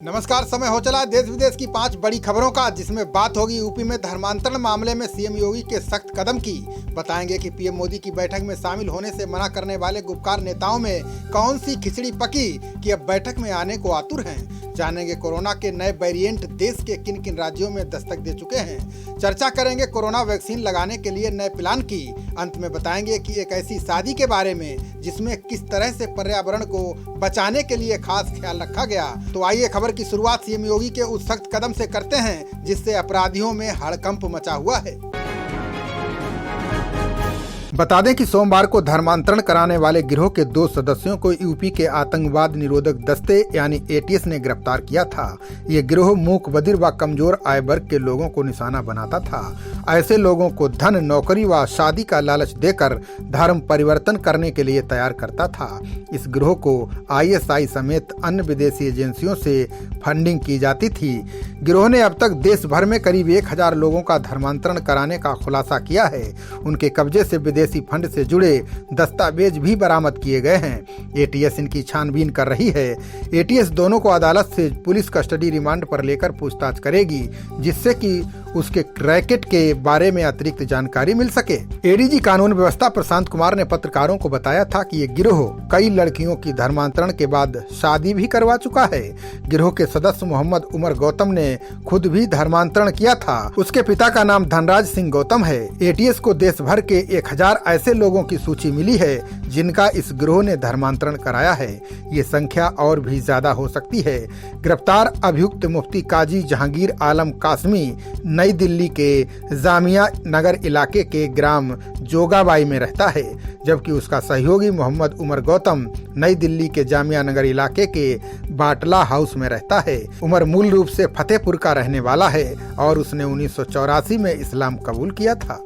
नमस्कार। समय हो चला देश विदेश की 5 बड़ी खबरों का, जिसमें बात होगी यूपी में धर्मांतरण मामले में सीएम योगी के सख्त कदम की। बताएंगे कि पीएम मोदी की बैठक में शामिल होने से मना करने वाले गुपकार नेताओं में कौन सी खिचड़ी पकी कि अब बैठक में आने को आतुर हैं। जानेंगे कोरोना के नए वेरिएंट देश के किन किन राज्यों में दस्तक दे चुके हैं। चर्चा करेंगे कोरोना वैक्सीन लगाने के लिए नए प्लान की। अंत में बताएंगे कि एक ऐसी शादी के बारे में जिसमें किस तरह से पर्यावरण को बचाने के लिए खास ख्याल रखा गया। तो आइए खबर की शुरुआत सीएम योगी के उस सख्त कदम से करते हैं जिससे अपराधियों में हड़कंप मचा हुआ है। बता दें कि सोमवार को धर्मांतरण कराने वाले गिरोह के 2 सदस्यों को यूपी के आतंकवाद निरोधक दस्ते यानी एटीएस ने गिरफ्तार किया था। ये गिरोह मूक बधिर व कमजोर आय वर्ग के लोगों को निशाना बनाता था। ऐसे लोगों को धन, नौकरी व शादी का लालच देकर धर्म परिवर्तन करने के लिए तैयार करता था। इस गिरोह को ISI समेत अन्य विदेशी एजेंसियों से फंडिंग की जाती थी। गिरोह ने अब तक देश भर में करीब 1000 लोगों का धर्मांतरण कराने का खुलासा किया है। उनके कब्जे से विदेशी फंड से जुड़े दस्तावेज भी बरामद किए गए हैं। एटीएस इनकी छानबीन कर रही है। एटीएस दोनों को अदालत से पुलिस कस्टडी रिमांड पर लेकर पूछताछ करेगी, जिससे कि उसके रैकेट के बारे में अतिरिक्त जानकारी मिल सके। एडीजी कानून व्यवस्था प्रशांत कुमार ने पत्रकारों को बताया था कि ये गिरोह कई लड़कियों की धर्मांतरण के बाद शादी भी करवा चुका है। गिरोह के सदस्य मोहम्मद उमर गौतम ने खुद भी धर्मांतरण किया था। उसके पिता का नाम धनराज सिंह गौतम है। एटीएस को देश भर के 1000 ऐसे लोगों की सूची मिली है जिनका इस गिरोह ने धर्मांतरण कराया है। ये संख्या और भी ज्यादा हो सकती है। गिरफ्तार अभियुक्त मुफ्ती काजी जहांगीर आलम कासमी नई दिल्ली के जामिया नगर इलाके के ग्राम जोगाबाई में रहता है, जबकि उसका सहयोगी मोहम्मद उमर गौतम नई दिल्ली के जामिया नगर इलाके के बाटला हाउस में रहता है। उमर मूल रूप से फतेहपुर का रहने वाला है और उसने 1984 में इस्लाम कबूल किया था।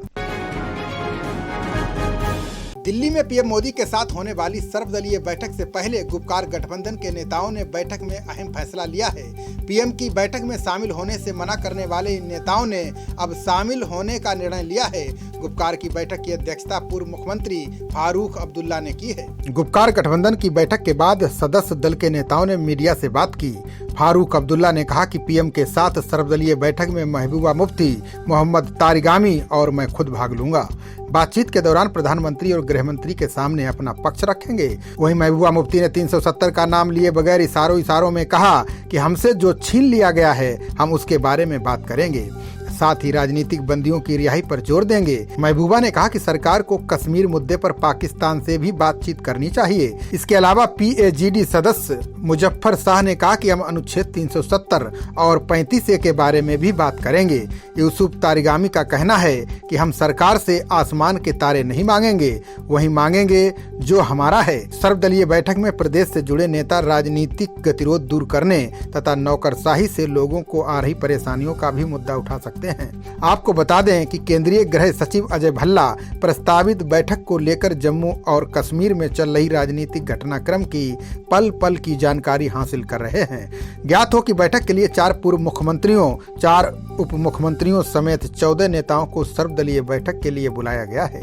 दिल्ली में पीएम मोदी के साथ होने वाली सर्वदलीय बैठक से पहले गुपकार गठबंधन के नेताओं ने बैठक में अहम फैसला लिया है। पीएम की बैठक में शामिल होने से मना करने वाले इन नेताओं ने अब शामिल होने का निर्णय लिया है। गुपकार की बैठक की अध्यक्षता पूर्व मुख्यमंत्री फारूक अब्दुल्ला ने की है। गुपकार गठबंधन की बैठक के बाद सदस्य दल के नेताओं ने मीडिया से बात की। फारूक अब्दुल्ला ने कहा कि पीएम के साथ सर्वदलीय बैठक में महबूबा मुफ्ती, मोहम्मद तारिगामी और मैं खुद भाग लूंगा। बातचीत के दौरान प्रधानमंत्री और गृह मंत्री के सामने अपना पक्ष रखेंगे। वहीं महबूबा मुफ्ती ने 370 का नाम लिए बगैर इशारों में कहा कि हमसे जो छीन लिया गया है हम उसके बारे में बात करेंगे, साथ ही राजनीतिक बंदियों की रिहाई पर जोर देंगे। महबूबा ने कहा कि सरकार को कश्मीर मुद्दे पर पाकिस्तान से भी बातचीत करनी चाहिए। इसके अलावा PAGD सदस्य मुजफ्फर शाह ने कहा कि हम अनुच्छेद 370 और 35A के बारे में भी बात करेंगे। यूसुफ तारिगामी का कहना है कि हम सरकार से आसमान के तारे नहीं मांगेंगे, वही मांगेंगे जो हमारा है। सर्वदलीय बैठक में प्रदेश से जुड़े नेता राजनीतिक गतिरोध दूर करने तथा नौकरशाही से लोगों को आ रही परेशानियों का भी मुद्दा उठा सकते हैं। आपको बता दें कि केंद्रीय गृह सचिव अजय भल्ला प्रस्तावित बैठक को लेकर जम्मू और कश्मीर में चल रही राजनीतिक घटनाक्रम की पल पल की जानकारी हासिल कर रहे हैं। ज्ञात हो कि बैठक के लिए 4 पूर्व मुख्यमंत्रियों, 4 उप मुख्यमंत्रियों समेत 14 नेताओं को सर्वदलीय बैठक के लिए बुलाया गया है।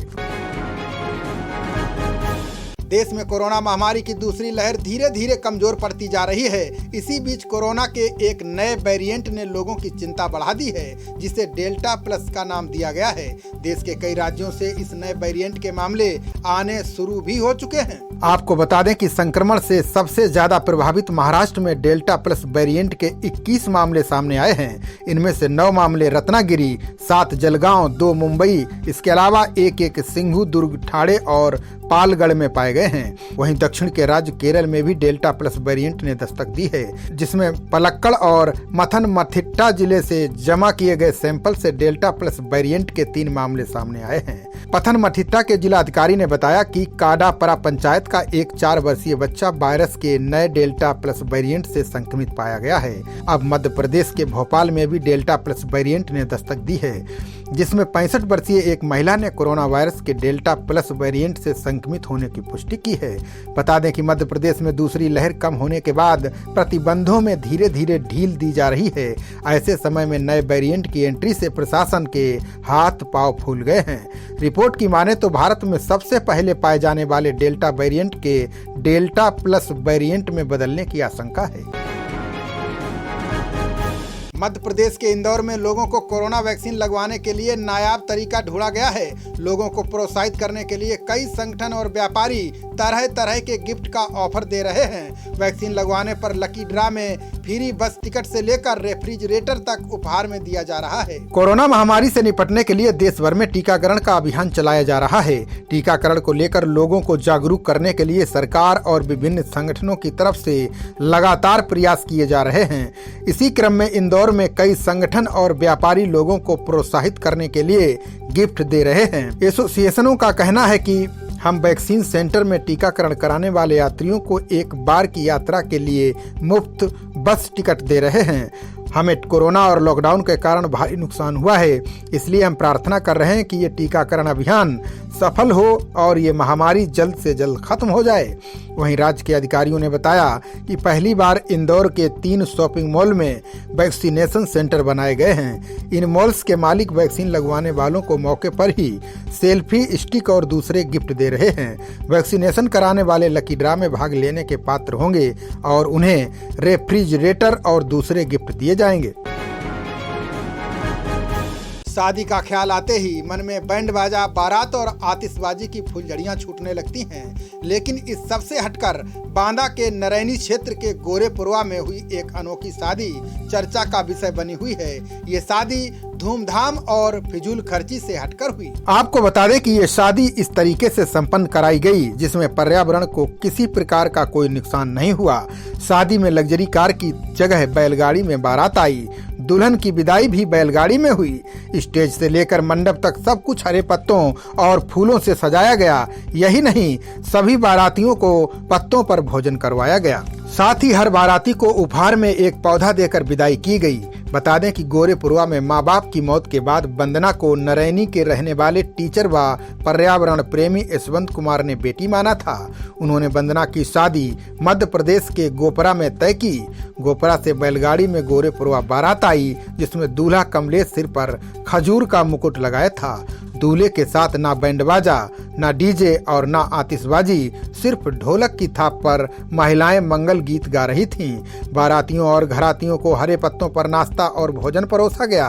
देश में कोरोना महामारी की दूसरी लहर धीरे धीरे कमजोर पड़ती जा रही है। इसी बीच कोरोना के एक नए वेरिएंट ने लोगों की चिंता बढ़ा दी है, जिसे डेल्टा प्लस का नाम दिया गया है। देश के कई राज्यों से इस नए वेरिएंट के मामले आने शुरू भी हो चुके हैं। आपको बता दें कि संक्रमण से सबसे ज्यादा प्रभावित महाराष्ट्र में डेल्टा प्लस वेरिएंट के 21 मामले सामने आए हैं। इनमें से 9 मामले रत्नागिरी, 7 जलगांव, 2 मुंबई, इसके अलावा एक सिंघू, दुर्ग, ठाणे और पालगढ़ में पाए गए हैं। वहीं दक्षिण के राज्य केरल में भी डेल्टा प्लस वेरिएंट ने दस्तक दी है, जिसमें पलक्कड़ और मथनमथिट्टा जिले से जमा किए गए सैंपल से डेल्टा प्लस वेरिएंट के 3 मामले सामने आए हैं। पथनमथिट्टा के जिला अधिकारी ने बताया कि काडापरा पंचायत का एक 4 वर्षीय बच्चा वायरस के नए डेल्टा प्लस वेरिएंट से संक्रमित पाया गया है। अब मध्य प्रदेश के भोपाल में भी डेल्टा प्लस वेरिएंट ने दस्तक दी है, जिसमें 65 वर्षीय एक महिला ने कोरोना वायरस के डेल्टा प्लस वेरिएंट से संक्रमित होने की पुष्टि की है। बता दें कि मध्य प्रदेश में दूसरी लहर कम होने के बाद प्रतिबंधों में धीरे धीरे ढील दी जा रही है। ऐसे समय में नए वेरिएंट की एंट्री से प्रशासन के हाथ पांव फूल गए हैं। रिपोर्ट की माने तो भारत में सबसे पहले पाए जाने वाले डेल्टा वेरिएंट के डेल्टा प्लस वेरिएंट में बदलने की आशंका है। मध्य प्रदेश के इंदौर में लोगों को कोरोना वैक्सीन लगवाने के लिए नायाब तरीका ढूंढा गया है। लोगों को प्रोत्साहित करने के लिए कई संगठन और व्यापारी तरह तरह के गिफ्ट का ऑफर दे रहे हैं। वैक्सीन लगवाने पर लकी ड्रा में फ्री बस टिकट से लेकर रेफ्रिजरेटर तक उपहार में दिया जा रहा है। कोरोना महामारी से निपटने के लिए देश भर में टीकाकरण का अभियान चलाया जा रहा है। टीकाकरण को लेकर लोगों को जागरूक करने के लिए सरकार और विभिन्न संगठनों की तरफ से लगातार प्रयास किए जा रहे हैं। इसी क्रम में इंदौर में कई संगठन और व्यापारी लोगों को प्रोत्साहित करने के लिए गिफ्ट दे रहे हैं। एसोसिएशनों का कहना है कि हम वैक्सीन सेंटर में टीकाकरण कराने वाले यात्रियों को एक बार की यात्रा के लिए मुफ्त बस टिकट दे रहे हैं। हमें कोरोना और लॉकडाउन के कारण भारी नुकसान हुआ है, इसलिए हम प्रार्थना कर रहे हैं कि ये टीकाकरण अभियान सफल हो और ये महामारी जल्द से जल्द खत्म हो जाए। वहीं राज्य के अधिकारियों ने बताया कि पहली बार इंदौर के 3 शॉपिंग मॉल में वैक्सीनेशन सेंटर बनाए गए हैं। इन मॉल्स के मालिक वैक्सीन लगवाने वालों को मौके पर ही सेल्फी स्टिक और दूसरे गिफ्ट दे रहे हैं। वैक्सीनेशन कराने वाले लकी ड्रा में भाग लेने के पात्र होंगे और उन्हें रेफ्रिजरेटर और दूसरे गिफ्ट दिए जाएंगे। शादी का ख्याल आते ही मन में बैंड बाजा, बारात और आतिशबाजी की फुलझड़ियां छूटने लगती हैं। लेकिन इस सब से हटकर बांदा के नरैनी क्षेत्र के गोरेपुरवा में हुई एक अनोखी शादी चर्चा का विषय बनी हुई है। ये शादी धूमधाम और फिजूल खर्ची से हटकर हुई। आपको बता दें कि ये शादी इस तरीके से संपन्न कराई गई जिसमें पर्यावरण को किसी प्रकार का कोई नुकसान नहीं हुआ। शादी में लग्जरी कार की जगह बैलगाड़ी में बारात आई। दुल्हन की विदाई भी बैलगाड़ी में हुई। स्टेज से लेकर मंडप तक सब कुछ हरे पत्तों और फूलों से सजाया गया। यही नहीं, सभी बारातियों को पत्तों पर भोजन करवाया गया। साथ ही हर बाराती को उपहार में एक पौधा देकर विदाई की गई। बता दें कि गोरेपुरवा में मां बाप की मौत के बाद वंदना को नरैनी के रहने वाले टीचर व पर्यावरण प्रेमी यशवंत कुमार ने बेटी माना था। उन्होंने वंदना की शादी मध्य प्रदेश के गोपरा में तय की। गोपरा से बैलगाड़ी में गोरेपुरवा बारात आई, जिसमें दूल्हा कमलेश सिर पर खजूर का मुकुट लगाया था। दूल्हे के साथ ना बैंड बाजा, ना डीजे और ना आतिशबाजी, सिर्फ ढोलक की थाप पर महिलाएं मंगल गीत गा रही थीं। बारातियों और घरातियों को हरे पत्तों पर नाश्ता और भोजन परोसा गया।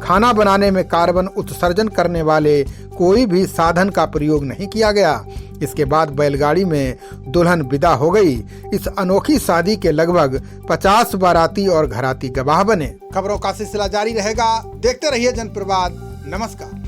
खाना बनाने में कार्बन उत्सर्जन करने वाले कोई भी साधन का प्रयोग नहीं किया गया। इसके बाद बैलगाड़ी में दुल्हन विदा हो गई। इस अनोखी शादी के लगभग 50 बाराती और घराती गवाह बने। खबरों का सिलसिला जारी रहेगा। देखते रहिए जनप्रवाद। नमस्कार।